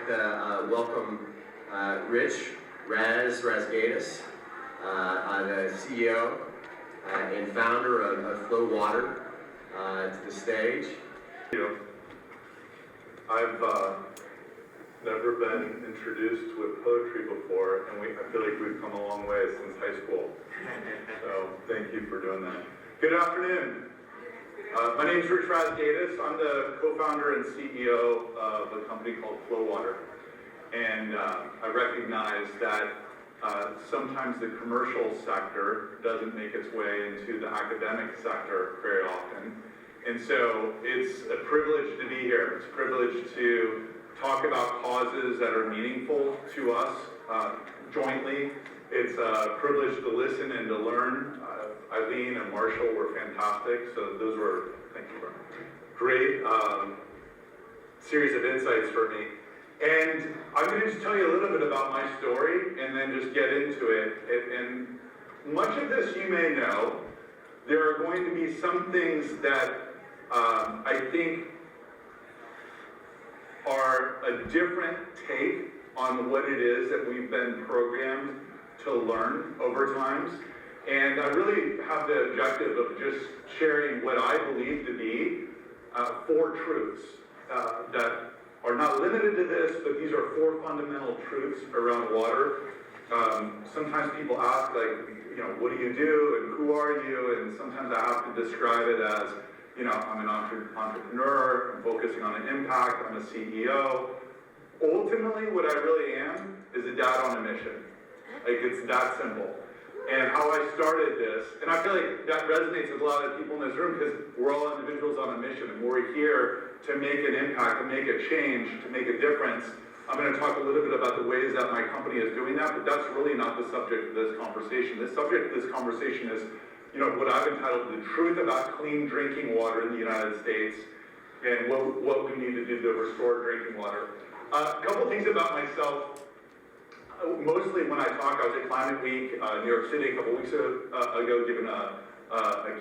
to welcome Rich Razgaitis, the CEO and founder of Flow Water, to the stage. I've never been introduced with poetry before, and I feel like we've come a long way since high school. So thank you for doing that. Good afternoon. My name is Rich Razgaitis. I'm the co-founder and CEO of a company called Flow Water. And I recognize that sometimes the commercial sector doesn't make its way into the academic sector very often. And so it's a privilege to be here. It's a privilege to talk about causes that are meaningful to us jointly. It's a privilege to listen and to learn. Eileen and Marshall were fantastic, so those were, thank you, great series of insights for me. And I'm going to just tell you a little bit about my story and then just get into it. And much of this you may know. There are going to be some things that I think are a different take on what it is that we've been programmed to learn over times. And I really have the objective of just sharing what I believe to be 4 truths that are not limited to this, but these are 4 fundamental truths around water. Sometimes people ask, what do you do and who are you? And sometimes I have to describe it as, I'm an entrepreneur, I'm focusing on an impact, I'm a CEO. Ultimately, what I really am is a dad on a mission. It's that simple. And how I started this, and I feel like that resonates with a lot of people in this room because we're all individuals on a mission and we're here to make an impact, to make a change, to make a difference. I'm going to talk a little bit about the ways that my company is doing that, but that's really not the subject of this conversation. The subject of this conversation is, what I've entitled The Truth About Clean Drinking Water in the United States and what we need to do to restore drinking water. A couple things about myself. Mostly when I talk, I was at Climate Week in New York City a couple weeks ago, giving a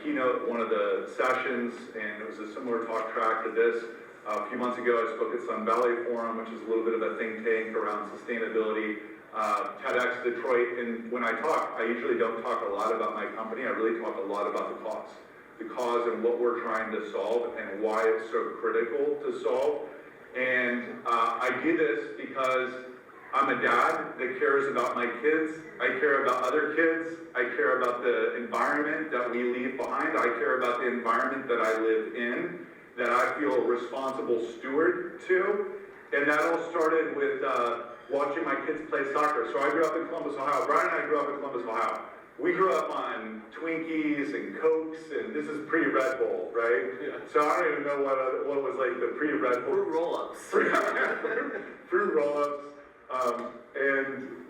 keynote at one of the sessions, and it was a similar talk track to this. A few months ago, I spoke at Sun Valley Forum, which is a little bit of a think tank around sustainability, TEDx Detroit, and when I talk, I usually don't talk a lot about my company. I really talk a lot about the cause and what we're trying to solve and why it's so critical to solve. And I do this because I'm a dad that cares about my kids. I care about other kids. I care about the environment that we leave behind. I care about the environment that I live in, that I feel a responsible steward to. And that all started with watching my kids play soccer. So I grew up in Columbus, Ohio. Brian and I grew up in Columbus, Ohio. We grew up on Twinkies and Cokes, and this is pre-Red Bull, right? Yeah. So I don't even know what was like the pre-Red Bull. Fruit roll-ups. Fruit roll-ups.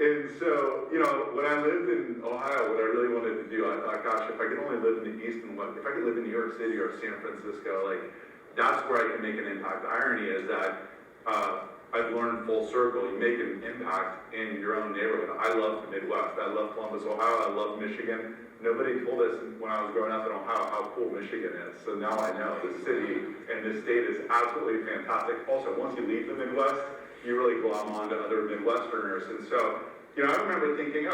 And so, when I lived in Ohio, what I really wanted to do, I thought, gosh, if I could only live in the East and West, if I could live in New York City or San Francisco, that's where I can make an impact. The irony is that I've learned full circle, you make an impact in your own neighborhood. I love the Midwest. I love Columbus, Ohio. I love Michigan. Nobody told us when I was growing up in Ohio how cool Michigan is. So now I know the city and the state is absolutely fantastic. Also, once you leave the Midwest, you really glom on to other Midwesterners. And so, I remember thinking,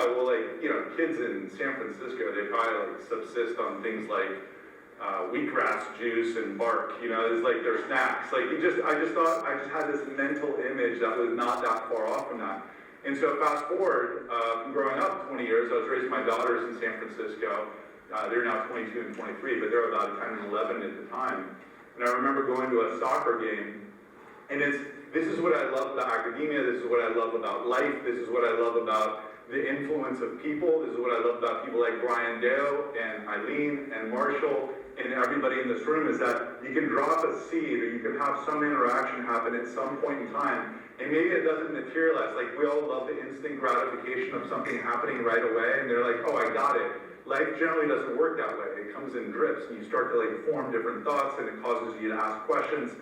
kids in San Francisco, they probably subsist on things like wheatgrass juice and bark, it's like their snacks. I just had this mental image that was not that far off from that. And so fast forward, from growing up 20 years, I was raising my daughters in San Francisco. They're now 22 and 23, but they're about 10 and 11 at the time. And I remember going to a soccer game, and this is what I love about academia, this is what I love about life, this is what I love about the influence of people, this is what I love about people like Brian Dale and Eileen and Marshall and everybody in this room, is that you can drop a seed or you can have some interaction happen at some point in time, and maybe it doesn't materialize. We all love the instant gratification of something happening right away, and they're like, oh, I got it. Life generally doesn't work that way. It comes in drips, and you start to form different thoughts, and it causes you to ask questions.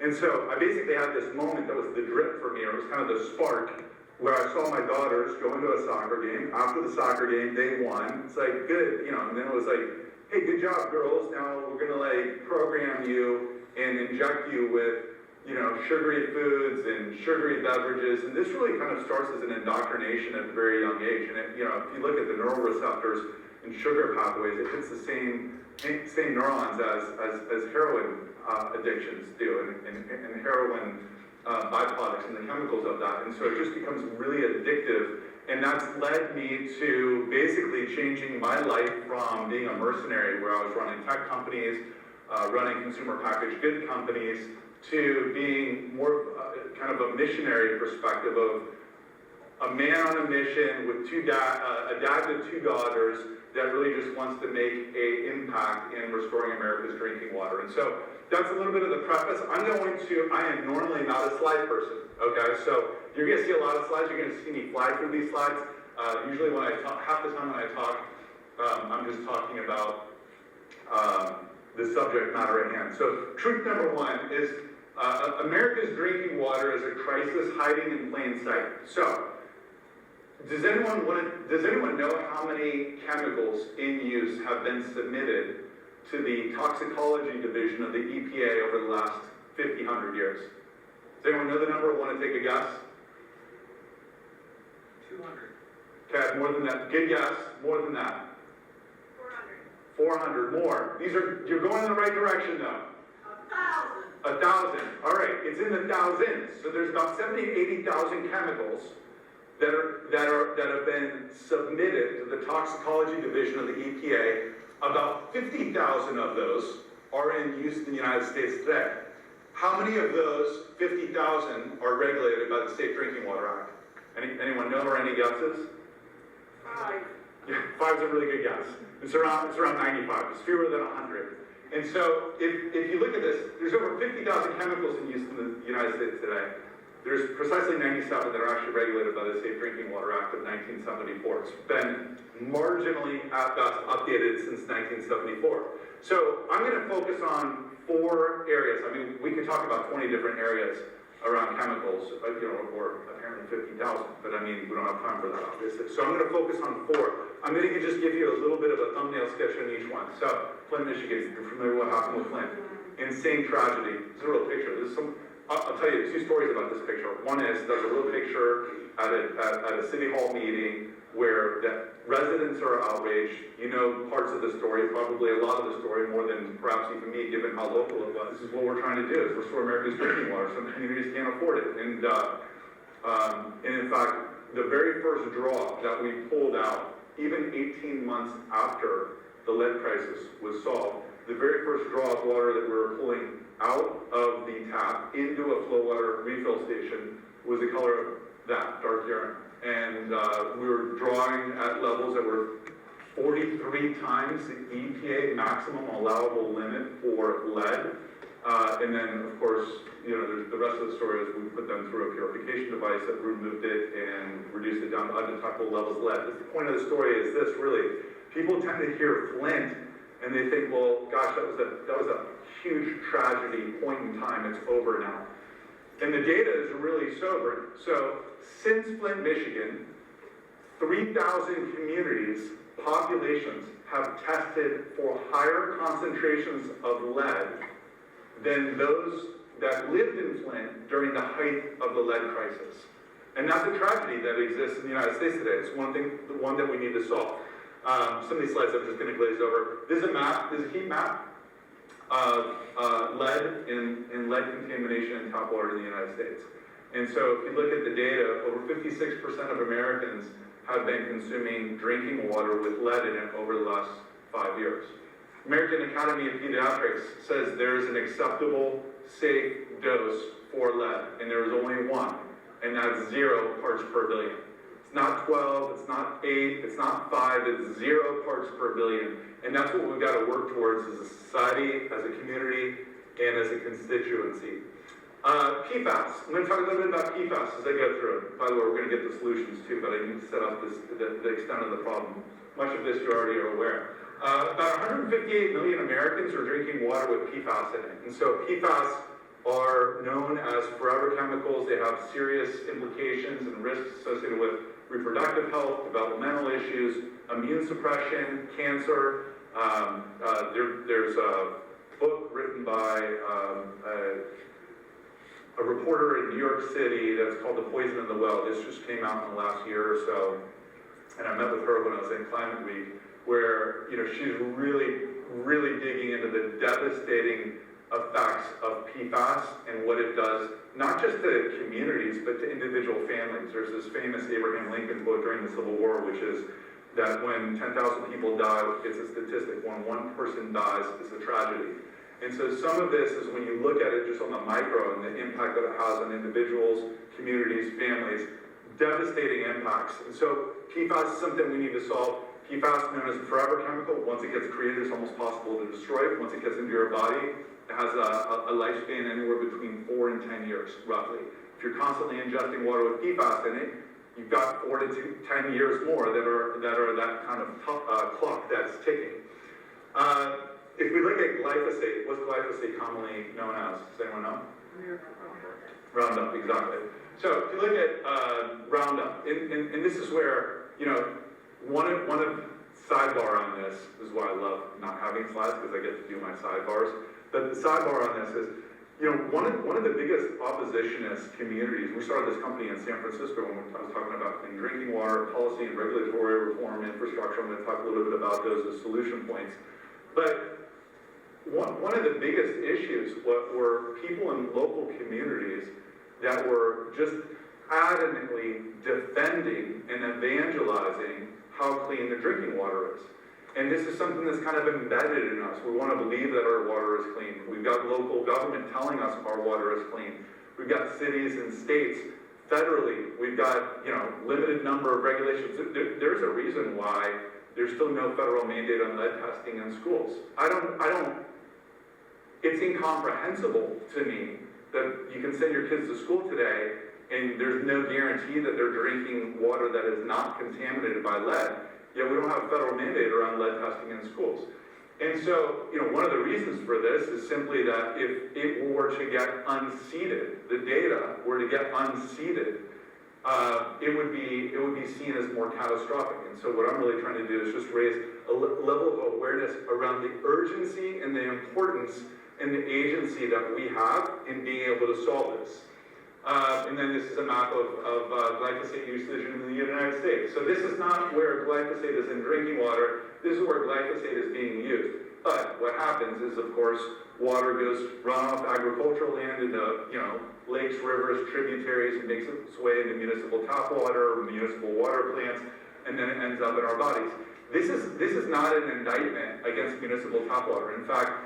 And so I basically had this moment that was the drip for me, or it was kind of the spark, where I saw my daughters go into a soccer game. After the soccer game, they won. It's good, and then it was hey, good job, girls. Now we're gonna program you and inject you with sugary foods and sugary beverages, and this really kind of starts as an indoctrination at a very young age. And if you look at the neural receptors and sugar pathways, it hits the same neurons as heroin addictions do, and heroin byproducts and the chemicals of that. And so it just becomes really addictive. And that's led me to basically changing my life from being a mercenary, where I was running tech companies, running consumer packaged good companies, to being more kind of a missionary perspective of a man on a mission with a dad with two daughters that really just wants to make an impact in restoring America's drinking water. And so that's a little bit of the preface. I am normally not a slide person, okay? So you're gonna see a lot of slides. You're gonna see me fly through these slides. Usually when I talk, half the time when I talk, I'm just talking about the subject matter at hand. So truth number one is America's drinking water is a crisis hiding in plain sight. So does anyone know how many chemicals in use have been submitted to the toxicology division of the EPA over the last 50, 100 years? Does anyone know the number? Want to take a guess? 200. Okay, more than that. Good guess. More than that. 400 more. You're going in the right direction though. 1,000. 1,000. All right, it's in the thousands. So there's about 70,000 to 80,000 chemicals that have been submitted to the toxicology division of the EPA. About 50,000 of those are in use in the United States today. How many of those 50,000 are regulated by the Safe Drinking Water Act? Anyone know, or any guesses? 5. Yeah, 5's a really good guess. It's around 95. It's fewer than 100. And so if you look at this, there's over 50,000 chemicals in use in the United States today. There's precisely 97 that are actually regulated by the Safe Drinking Water Act of 1974. It's been marginally at best updated since 1974. So I'm going to focus on 4 areas. I mean, we could talk about 20 different areas around chemicals, or apparently 50,000, but I mean, we don't have time for that, obviously. So I'm going to focus on 4. I'm going to just give you a little bit of a thumbnail sketch on each one. So, Flint, Michigan, you're familiar with what happened with Flint. Insane tragedy. This is a real picture. I'll tell you 2 stories about this picture. One is there's a real picture at a city hall meeting where the residents are outraged. You know parts of the story, probably a lot of the story, more than perhaps even me, given how local it was. This is what we're trying to do, is restore America's drinking water. Some communities can't afford it. And in fact, the very first draw that we pulled out, even 18 months after the lead crisis was solved, the very first draw of water that we were pulling out of the tap into a flow water refill station was the color of that, dark urine. And we were drawing at levels that were 43 times the EPA maximum allowable limit for lead. And then, of course, there's the rest of the story is we put them through a purification device that removed it and reduced it down to undetectable levels of lead. The point of the story is this, really. People tend to hear Flint and they think, well, gosh, that was a huge tragedy, point in time, it's over now. And the data is really sobering. So since Flint, Michigan, 3,000 communities, populations, have tested for higher concentrations of lead than those that lived in Flint during the height of the lead crisis. And that's a tragedy that exists in the United States today. It's the one that we need to solve. Some of these slides I'm just going to glaze over. This is a map, this is a heat map of lead and lead contamination in tap water in the United States. And so if you look at the data, over 56% of Americans have been consuming drinking water with lead in it over the last 5 years. American Academy of Pediatrics says there is an acceptable, safe dose for lead, and there is only one, and that's 0 parts per billion. It's not 12, it's not 8, it's not 5, it's 0 parts per billion. And that's what we've got to work towards as a society, as a community, and as a constituency. PFAS. I'm going to talk a little bit about PFAS as I go through it. By the way, we're going to get the solutions too, but I need to set up the extent of the problem. Much of this you already are aware. About 158 million Americans are drinking water with PFAS in it. And so PFAS are known as forever chemicals. They have serious implications and risks associated with reproductive health, developmental issues, immune suppression, cancer. There's a book written by a reporter in New York City that's called The Poison in the Well. This just came out in the last year or so. And I met with her when I was in Climate Week, where, you know, she's really digging into the devastating effects of PFAS and what it does, not just to communities, but to individual families. There's this famous Abraham Lincoln quote during the Civil War, which is that when 10,000 people die, it's a statistic. When one person dies, it's a tragedy. And so some of this is when you look at it just on the micro and the impact that it has on individuals, communities, families, devastating impacts. And so PFAS is something we need to solve. PFAS, known as a forever chemical, once it gets created, it's almost possible to destroy it. Once it gets into your body, it has a lifespan anywhere between 4 and 10 years, roughly. If you're constantly ingesting water with PFAS in it, you've got 4 to 10 years more that are that kind of clock that's ticking. If we look at glyphosate, what's glyphosate commonly known as? Does anyone know? Roundup, exactly. So if you look at Roundup, and this is where, you know, one of sidebar on this is why I love not having slides, because I get to do my sidebars. But the sidebar on this is, you know, one of the biggest oppositionist communities, we started this company in San Francisco when I was talking about clean drinking water, policy and regulatory reform, infrastructure. I'm going to talk a little bit about those as solution points. But one of the biggest issues were people in local communities that were just adamantly defending and evangelizing how clean the drinking water is. And this is something that's kind of embedded in us. We want to believe that our water is clean. We've got local government telling us our water is clean. We've got cities and states federally. We've got, you know, limited number of regulations. There's a reason why there's still no federal mandate on lead testing in schools. It's incomprehensible to me that you can send your kids to school today and there's no guarantee that they're drinking water that is not contaminated by lead, yet we don't have a federal mandate around lead testing in schools. And so, you know, one of the reasons for this is simply that if it were to get unseated, the data were to get unseated, it would be seen as more catastrophic. And so what I'm really trying to do is just raise a level of awareness around the urgency and the importance and the agency that we have in being able to solve this. And then this is a map of glyphosate usage in the United States. So this is not where glyphosate is in drinking water. This is where glyphosate is being used. But what happens is, of course, water goes run off agricultural land into, you know, lakes, rivers, tributaries, and makes its way into municipal tap water, municipal water plants, and then it ends up in our bodies. This is not an indictment against municipal tap water. In fact,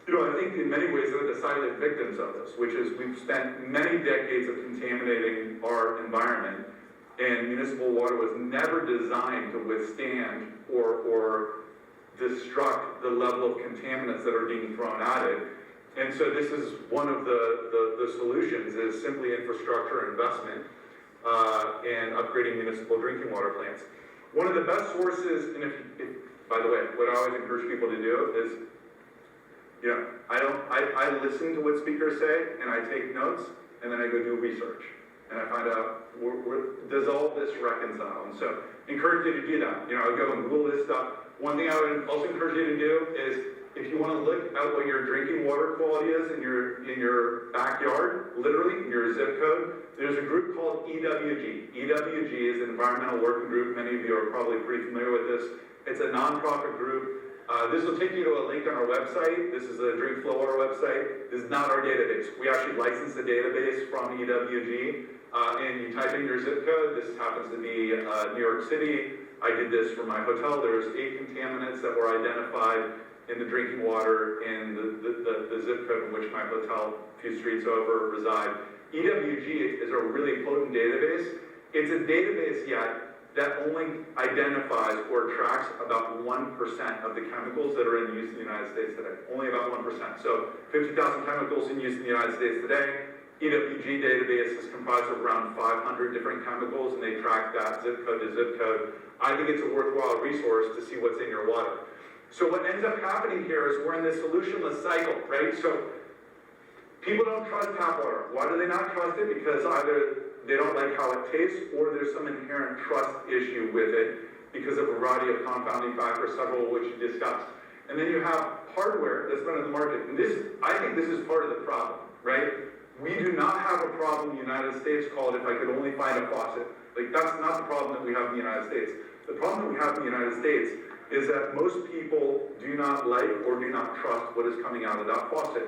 you know, I think in many ways they're the silent victims of this, which is we've spent many decades of contaminating our environment, and municipal water was never designed to withstand or destruct the level of contaminants that are being thrown at it. And so this is one of the solutions is simply infrastructure investment and upgrading municipal drinking water plants. One of the best sources, and if by the way, what I always encourage people to do is, you know, I listen to what speakers say and I take notes and then I go do research and I find out does all this reconcile? And so encourage you to do that. You know, I go and Google this stuff. One thing I would also encourage you to do is if you want to look at what your drinking water quality is in your backyard, literally in your zip code, there's a group called EWG. EWG is an environmental working group. Many of you are probably pretty familiar with this. It's a nonprofit group. This will take you to a link on our website. This is the Drink Flow Water website. This is not our database. We actually license the database from EWG. And you type in your zip code. This happens to be New York City. I did this for my hotel. There's 8 contaminants that were identified in the drinking water in the zip code in which my hotel, a few streets over, reside. EWG is a really potent database. It's a database yet that only identifies or tracks about 1% of the chemicals that are in use in the United States today. Only about 1%. So 50,000 chemicals in use in the United States today. EWG database is comprised of around 500 different chemicals, and they track that zip code to zip code. I think it's a worthwhile resource to see what's in your water. So what ends up happening here is we're in this solutionless cycle, right? So people don't trust tap water. Why do they not trust it? Because either they don't like how it tastes, or there's some inherent trust issue with it because of a variety of confounding factors, several of which you discussed. And then you have hardware that's been in the market. And this, I think this is part of the problem, right? We do not have a problem in the United States called if I could only find a faucet. Like, that's not the problem that we have in the United States. The problem that we have in the United States is that most people do not like or do not trust what is coming out of that faucet.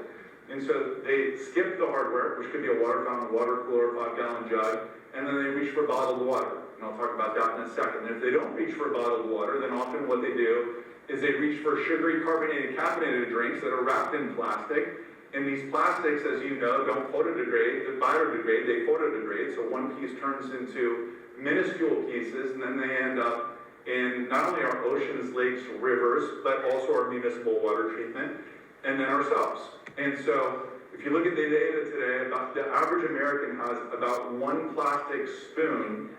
And so they skip the hardware, which could be a water fountain, water cooler, 5-gallon jug, and then they reach for bottled water. And I'll talk about that in a second. And if they don't reach for bottled water, then often what they do is they reach for sugary, carbonated, caffeinated drinks that are wrapped in plastic. And these plastics, as you know, don't photodegrade, they biodegrade, they photodegrade. So one piece turns into minuscule pieces, and then they end up in not only our oceans, lakes, rivers, but also our municipal water treatment, and then ourselves. And so, if you look at the data today, the average American has about 1 plastic spoon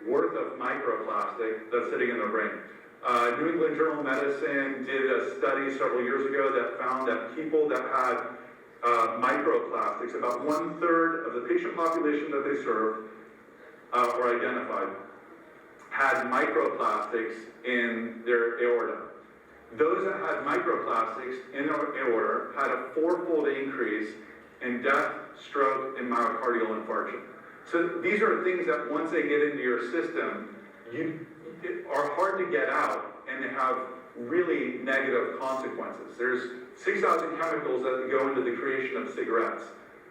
worth of microplastic that's sitting in their brain. New England Journal of Medicine did a study several years ago that found that people that had microplastics, about 1/3 of the patient population that they served or identified, had microplastics in their aorta. Those that had microplastics in their aorta had a 4-fold increase in death, stroke, and myocardial infarction. So these are things that once they get into your system, are hard to get out, and they have really negative consequences. There's 6,000 chemicals that go into the creation of cigarettes.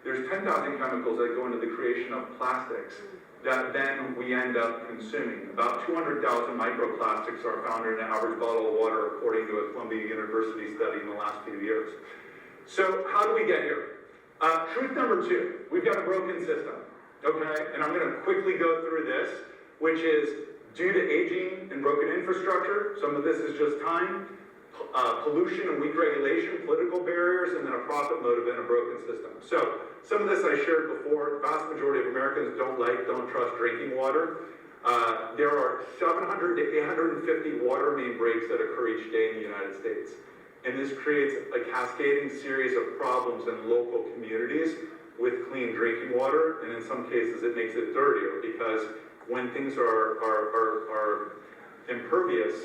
There's 10,000 chemicals that go into the creation of plastics that then we end up consuming. About 200,000 microplastics are found in an average bottle of water, according to a Columbia University study in the last few years. So how do we get here? Truth number 2, we've got a broken system, okay? And I'm gonna quickly go through this, which is due to aging and broken infrastructure. Some of this is just time, pollution and weak regulation, political barriers, and then a profit motive in a broken system. So some of this I shared before. The vast majority of Americans don't trust drinking water. There are 700 to 850 water main breaks that occur each day in the United States. And this creates a cascading series of problems in local communities with clean drinking water. And in some cases, it makes it dirtier, because when things are impervious,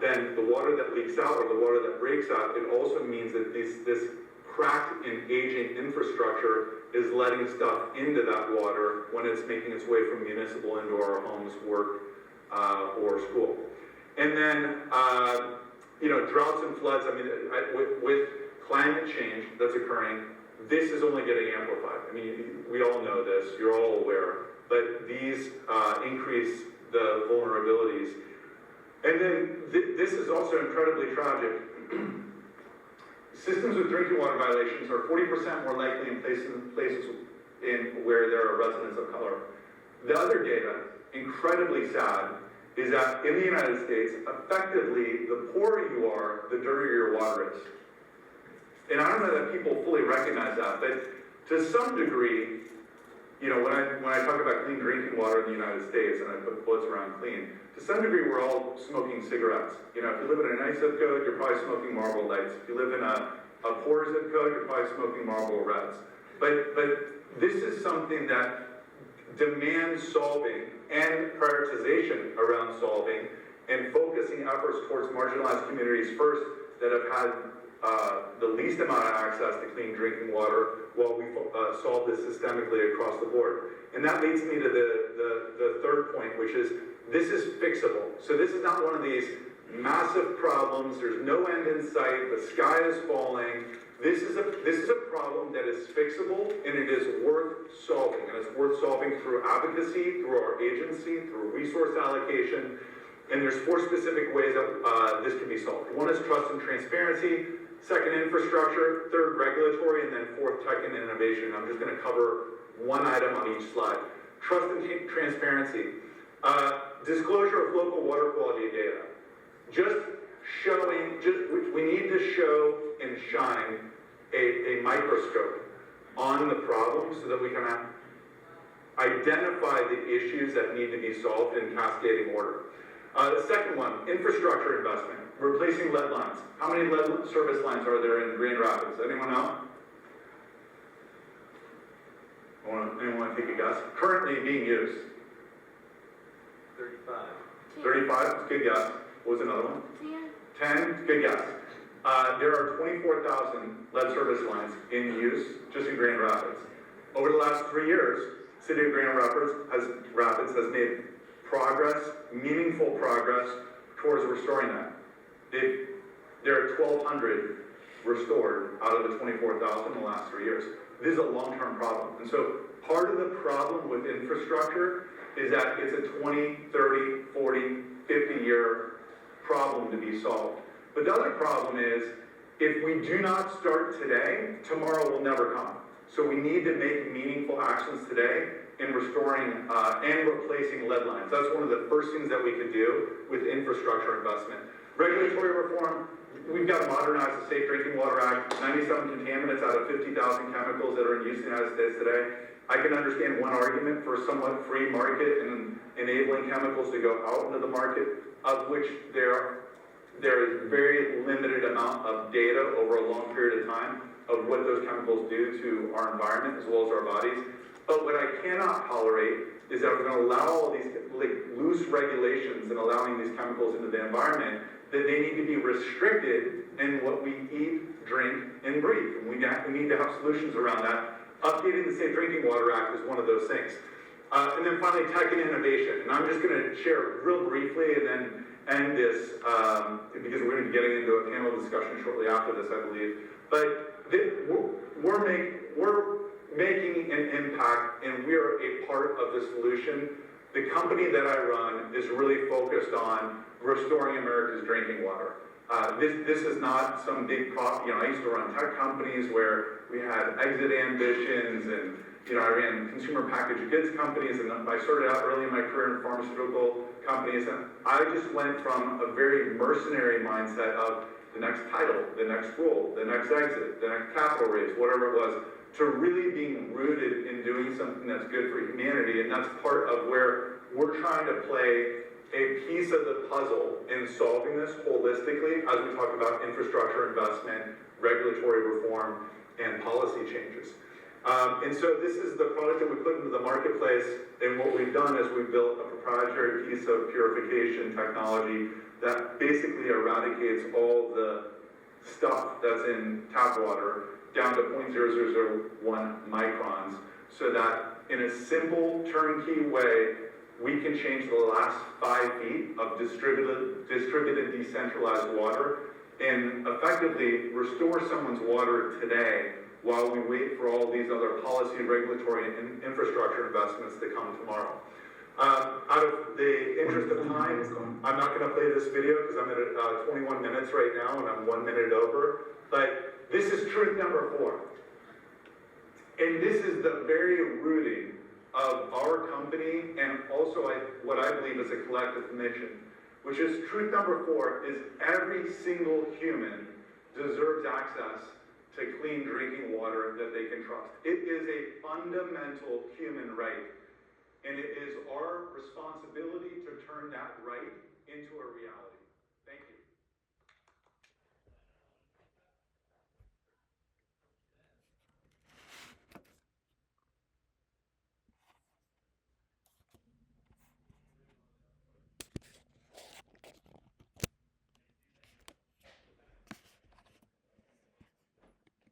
then the water that leaks out or the water that breaks out, it also means that this cracked and aging infrastructure is letting stuff into that water when it's making its way from municipal into our homes, work, or school. And then, droughts and floods, with climate change that's occurring, this is only getting amplified. I mean, we all know this, you're all aware, but these increase the vulnerabilities. And then this is also incredibly tragic. Systems with drinking water violations are 40% more likely in places where there are residents of color. The other data, incredibly sad, is that in the United States, effectively, the poorer you are, the dirtier your water is. And I don't know that people fully recognize that, but to some degree, when I talk about clean drinking water in the United States, and I put quotes around clean, to some degree, we're all smoking cigarettes. If you live in a nice zip code, you're probably smoking Marlboro Lights. If you live in a poor zip code, you're probably smoking Marlboro Reds. But this is something that demands solving and prioritization around solving, and focusing efforts towards marginalized communities first that have had the least amount of access to clean drinking water, while we solve this systemically across the board. And that leads me to the third point, which is this is fixable. So this is not one of these massive problems. There's no end in sight. The sky is falling. This is a problem that is fixable, and it is worth solving. And it's worth solving through advocacy, through our agency, through resource allocation. And there's 4 specific ways that this can be solved. 1 is trust and transparency. 2nd, infrastructure. 3rd, regulatory. And then 4th, tech and innovation. I'm just going to cover 1 item on each slide. Trust and transparency. Disclosure of local water quality data. We need to show and shine a microscope on the problem so that we can identify the issues that need to be solved in cascading order. The second one, infrastructure investment, replacing lead lines. How many lead service lines are there in Grand Rapids? Anyone know? Anyone want to take a guess? Currently being used. 35. 35, good guess. What was another one? 10, good guess. There are 24,000 lead service lines in use just in Grand Rapids. over the last 3 years, City of Grand Rapids has made progress, meaningful progress, towards restoring that. There are 1,200 restored out of the 24,000 in the last 3 years. This is a long-term problem. And so part of the problem with infrastructure is that it's a 20, 30, 40, 50-year problem to be solved. But the other problem is, if we do not start today, tomorrow will never come. So we need to make meaningful actions today in restoring and replacing lead lines. That's one of the first things that we can do with infrastructure investment. Regulatory reform, we've got to modernize the Safe Drinking Water Act. 97 contaminants out of 50,000 chemicals that are in use in the United States today. I can understand one argument for a somewhat free market and enabling chemicals to go out into the market, of which there is very limited amount of data over a long period of time of what those chemicals do to our environment as well as our bodies. But what I cannot tolerate is that we're going to allow all these loose regulations and allowing these chemicals into the environment, that they need to be restricted in what we eat, drink, and breathe. And we need to have solutions around that. Updating the Safe Drinking Water Act is one of those things. And then finally, tech and innovation. And I'm just going to share real briefly and then end this, because we're going to be getting into a panel discussion shortly after this, I believe. But we're making an impact, and we are a part of the solution. The company that I run is really focused on restoring America's drinking water. This is not some big I used to run tech companies where we had exit ambitions, and I ran consumer packaged goods companies, and I started out early in my career in pharmaceutical companies, and I just went from a very mercenary mindset of the next title, the next role, the next exit, the next capital raise, whatever it was, to really being rooted in doing something that's good for humanity. And that's part of where we're trying to play a piece of the puzzle in solving this holistically as we talk about infrastructure investment, regulatory reform, and policy changes. And so this is the product that we put into the marketplace, and what we've done is we've built a proprietary piece of purification technology that basically eradicates all the stuff that's in tap water down to 0.0001 microns, so that in a simple turnkey way, we can change the last 5 feet of distributed decentralized water and effectively restore someone's water today while we wait for all these other policy, regulatory, and infrastructure investments to come tomorrow. Out of the interest of time, I'm not going to play this video because I'm at 21 minutes right now and I'm 1 minute over, but this is truth number 4. And this is the very rooting of our company and also what I believe is a collective mission, which is truth number 4 is every single human deserves access to clean drinking water that they can trust. It is a fundamental human right, and it is our responsibility to turn that right into a reality.